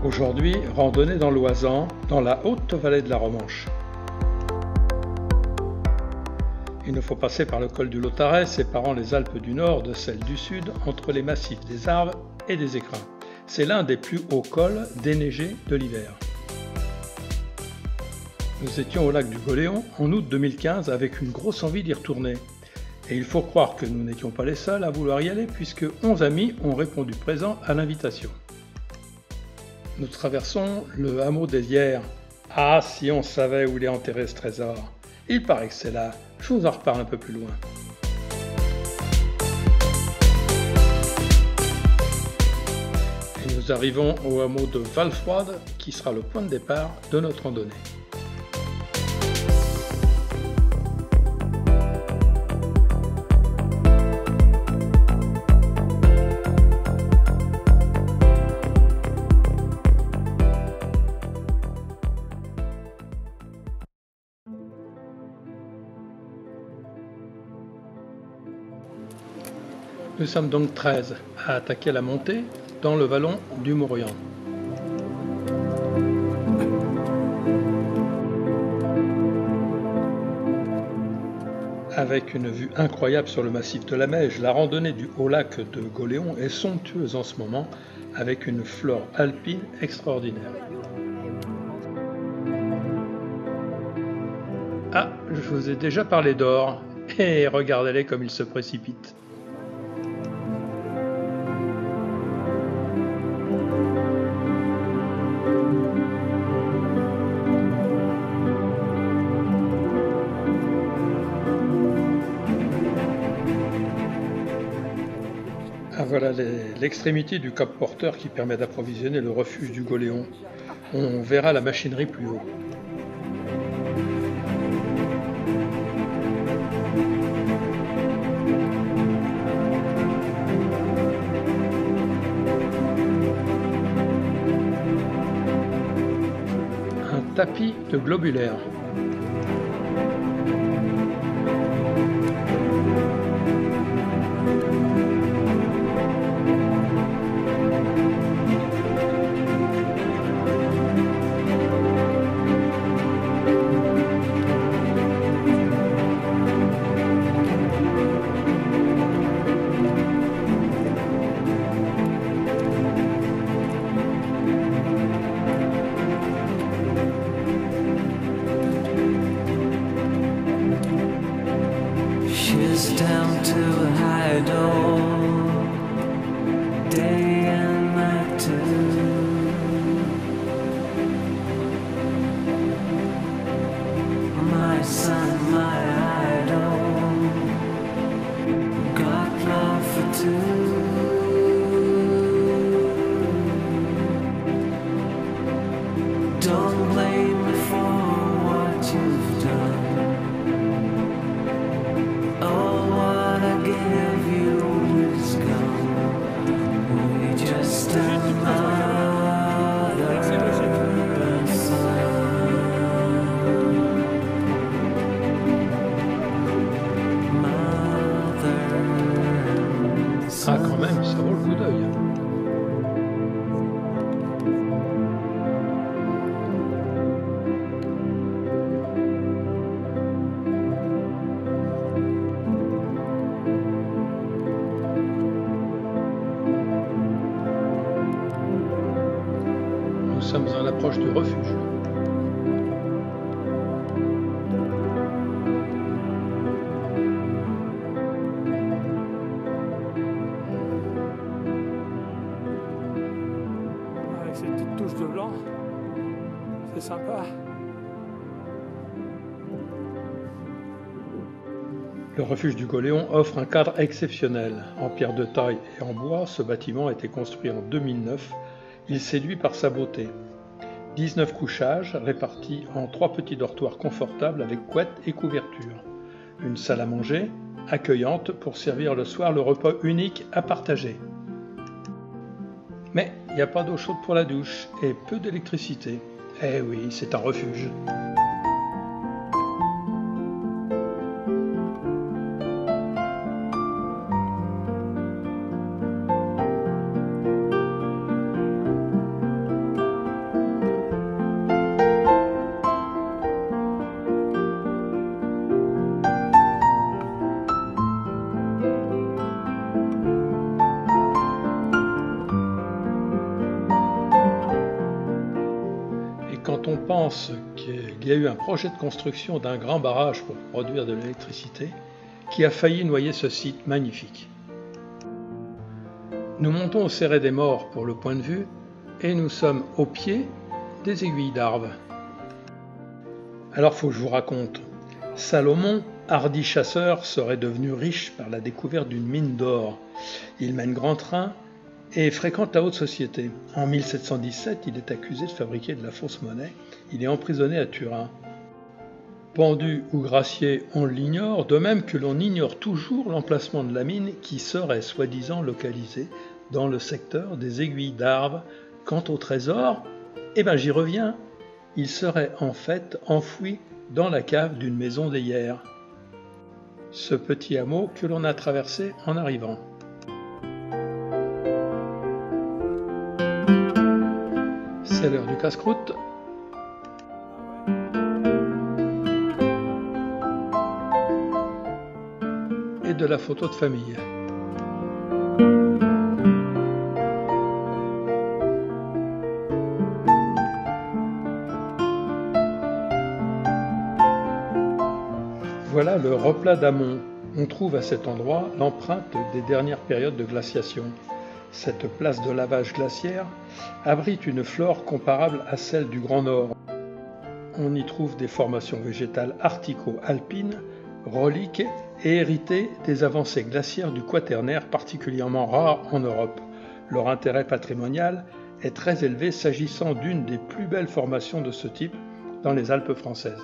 Aujourd'hui, randonnée dans l'Oisans, dans la haute vallée de la Romanche. Il nous faut passer par le col du Lautaret, séparant les Alpes du Nord de celles du Sud, entre les massifs des Arves et des Écrins. C'est l'un des plus hauts cols déneigés de l'hiver. Nous étions au lac du Goléon en août 2015 avec une grosse envie d'y retourner. Et il faut croire que nous n'étions pas les seuls à vouloir y aller puisque 11 amis ont répondu présents à l'invitation. Nous traversons le hameau des Hyères. Ah, si on savait où il est enterré ce trésor! Il paraît que c'est là. Je vous en reparle un peu plus loin. Et nous arrivons au hameau de Valfroide qui sera le point de départ de notre randonnée. Nous sommes donc 13 à attaquer la montée dans le vallon du Mourian. Avec une vue incroyable sur le massif de la Meije, la randonnée du haut lac de Goléon est somptueuse en ce moment avec une flore alpine extraordinaire. Ah, je vous ai déjà parlé d'or, et regardez-les comme ils se précipitent. Ah, voilà l'extrémité du cap porteur qui permet d'approvisionner le refuge du Goléon. On verra la machinerie plus haut. Un tapis de globulaire. Down to a high door, day and night too. My son, my idol, got love for two. Don't blame me for what you've done. Ah, quand même, ça vaut le coup d'œil. Nous sommes à l'approche du refuge. Avec ces petites touches de blanc, c'est sympa. Le refuge du Goléon offre un cadre exceptionnel. En pierre de taille et en bois, ce bâtiment a été construit en 2009. Il séduit par sa beauté. 19 couchages répartis en 3 petits dortoirs confortables avec couette et couverture. Une salle à manger, accueillante pour servir le soir le repas unique à partager. Mais il n'y a pas d'eau chaude pour la douche et peu d'électricité. Eh oui, c'est un refuge. quand on pense qu'il y a eu un projet de construction d'un grand barrage pour produire de l'électricité qui a failli noyer ce site magnifique. Nous montons au Serré des Morts pour le point de vue et nous sommes au pied des aiguilles d'Arves. Alors faut que je vous raconte. Salomon, hardi chasseur, serait devenu riche par la découverte d'une mine d'or. Il mène grand train et fréquente la haute société. En 1717, il est accusé de fabriquer de la fausse monnaie. Il est emprisonné à Turin. Pendu ou gracié, on l'ignore, de même que l'on ignore toujours l'emplacement de la mine qui serait soi-disant localisée dans le secteur des aiguilles d'Arves. Quant au trésor, j'y reviens. Il serait en fait enfoui dans la cave d'une maison d'Eyers. Ce petit hameau que l'on a traversé en arrivant. C'est l'heure du casse-croûte. Et de la photo de famille. Voilà le replat d'Amont. On trouve à cet endroit l'empreinte des dernières périodes de glaciation. Cette place de lavage glaciaire abrite une flore comparable à celle du Grand Nord. On y trouve des formations végétales artico-alpines, reliques et héritées des avancées glaciaires du Quaternaire particulièrement rares en Europe. Leur intérêt patrimonial est très élevé s'agissant d'une des plus belles formations de ce type dans les Alpes françaises.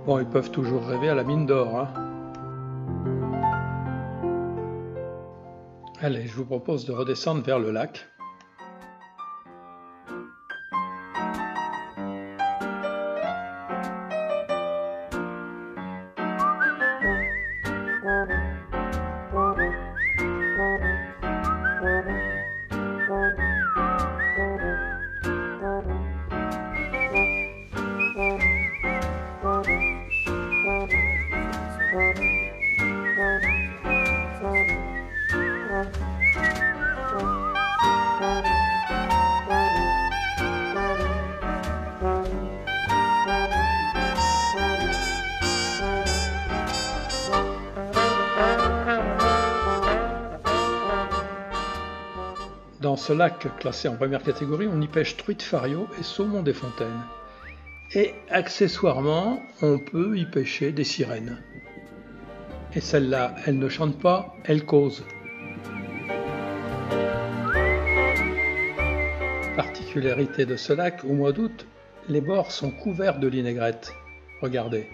Bon, ils peuvent toujours rêver à la mine d'or, hein. Allez, je vous propose de redescendre vers le lac. Dans ce lac classé en première catégorie, on y pêche truite fario et saumon des fontaines. Et accessoirement, on peut y pêcher des sirènes. Et celles-là, elles ne chantent pas, elles causent. Particularité de ce lac, au mois d'août, les bords sont couverts de linaigrette. Regardez.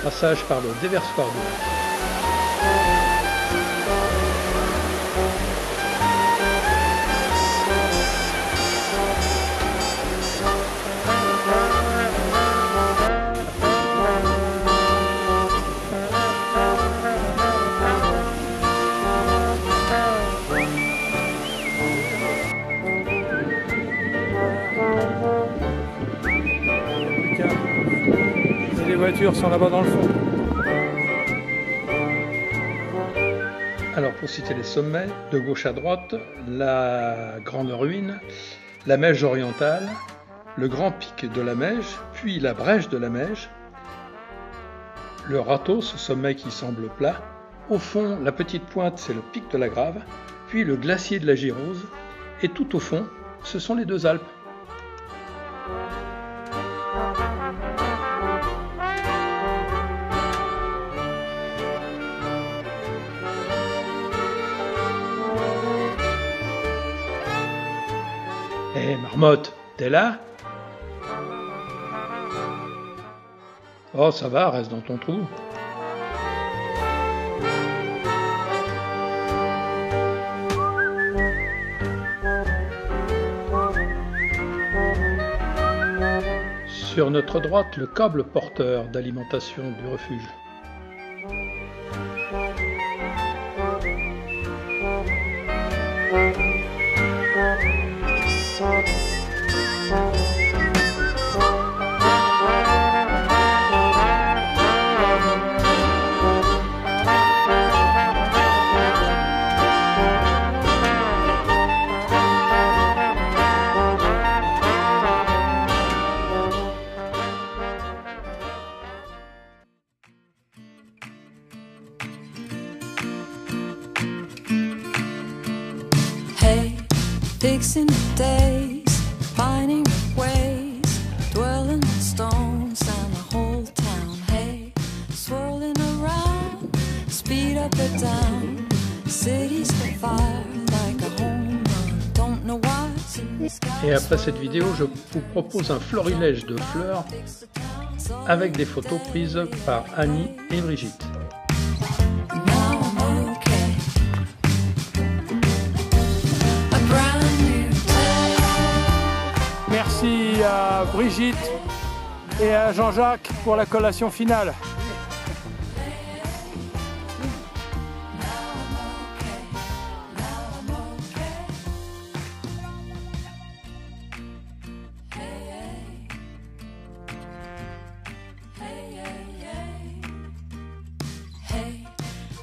Passage par le déversoir d'eau. Les voitures sont là-bas dans le fond. Alors pour citer les sommets, de gauche à droite, la Grande Ruine, la Meige orientale, le Grand Pic de la Meige, puis la Brèche de la Meige, le Râteau, ce sommet qui semble plat, au fond la petite pointe c'est le Pic de la Grave, puis le glacier de la Girose, et tout au fond ce sont les deux Alpes. Hé, Marmotte, t'es là? Oh, ça va, reste dans ton trou. Sur notre droite, le câble porteur d'alimentation du refuge. Fixing the days, finding ways, dwelling in stones and the whole town. Hey, swirling around, speed up or down. Cities on fire like a home run. Don't know why. Et après cette vidéo, je vous propose un florilège de fleurs avec des photos prises par Annie et Brigitte. Merci à Brigitte et à Jean-Jacques pour la collation finale.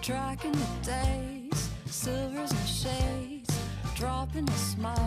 Tracking the days, silvers and shades, dropping a smile.